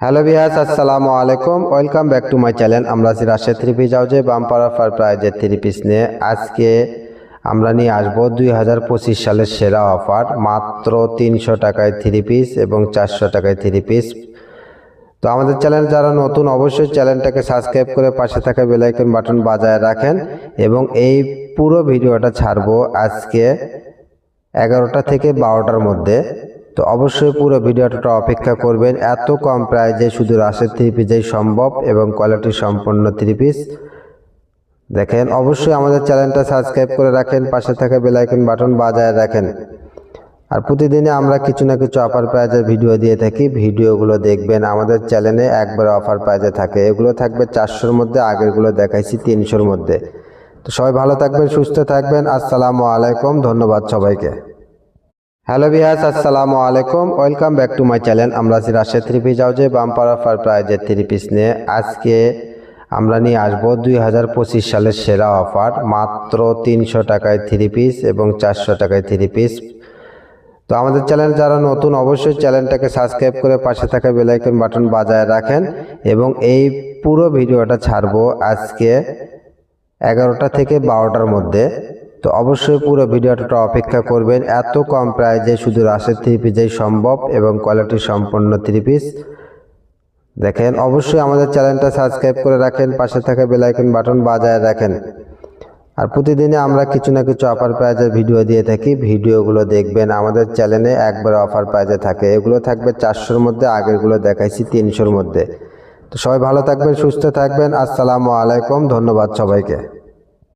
Hello viewers, আসসালামু আলাইকুম। Welcome back to my channel. আমরা আছি রাজশাহী থ্রি পিস হাউসে বাম্পার অফার প্রাইজের থ্রি পিস নিয়ে। আজকে আমরা নিয়ে আসবো 2025 সালের সেরা অফার, মাত্র 300 টাকায় থ্রি পিস এবং 400 টাকায় থ্রি পিস। তো আমাদের চ্যানেল যারা নতুন, অবশ্যই চ্যানেলটাকে সাবস্ক্রাইব করে পাশে থাকা বেল আইকন বাটন বাজায় রাখেন। এবং এই পুরো ভিডিওটা ছাড়বো আজকে 11টা থেকে 12টার মধ্যে। তো অবশ্যই পুরো ভিডিওটা অপেক্ষা করবেন। এত কম প্রাইজে শুধু রাজশাহী থ্রি পিসেই সম্ভব এবং কোয়ালিটি সম্পন্ন থ্রি পিস দেখেন। অবশ্যই আমাদের চ্যানেলটা সাবস্ক্রাইব করে রাখেন, পাশে থাকা বেল আইকন বাটন বাজায় রাখেন। আর প্রতিদিনে আমরা কিছু না কিছু অফার প্রাইজের ভিডিও দিয়ে থাকি, ভিডিওগুলো দেখবেন। আমাদের চ্যানেলে একবার অফার প্রাইজে থাকে, এগুলো থাকবে 400-র মধ্যে, আগেরগুলো দেখাইছি 300-র মধ্যে। তো সবাই ভালো থাকবেন, সুস্থ থাকবেন। আসসালামু আলাইকুম, ধন্যবাদ সবাইকে। হ্যালো ভিউয়ার্স, আসসালামু আলাইকুম। Welcome back to my channel. আমরা আছি রাজশাহী থ্রি পিস হাউসে বাম্পার অফার প্রাইজের থ্রি পিস নিয়ে। আজকে আমরা নিয়ে আসবো 2025 সালের সেরা অফার, মাত্র 300 টাকায় থ্রি পিস এবং 400 টাকায় থ্রি পিস। তো আমাদের চ্যানেল যারা নতুন, অবশ্যই চ্যানেলটাকে সাবস্ক্রাইব করে পাশে থাকা বেল আইকন বাটন বাজায় রাখেন। এবং এই পুরো ভিডিওটা ছাড়বো আজকে 11টা থেকে 12টার মধ্যে। তো অবশ্যই পুরো ভিডিওটা অপেক্ষা করবেন। এত কম প্রাইজে শুধু রাজশাহী থ্রি পিসেই সম্ভব এবং কোয়ালিটি সম্পন্ন থ্রি পিস দেখেন। অবশ্যই আমাদের চ্যানেলটা সাবস্ক্রাইব করে রাখেন, পাশে থাকা বেল আইকন বাটন বাজায় রাখেন। আর প্রতিদিনে আমরা কিছু না কিছু অফার প্রাইজের ভিডিও দিয়ে থাকি, ভিডিওগুলো দেখবেন। আমাদের চ্যানেলে একবার অফার প্রাইজে থাকে, এগুলো থাকবে 400-র মধ্যে, আগেরগুলো দেখাইছি 300-র মধ্যে। তো সবাই ভালো থাকবেন, সুস্থ থাকবেন। আসসালামু আলাইকুম, ধন্যবাদ সবাইকে।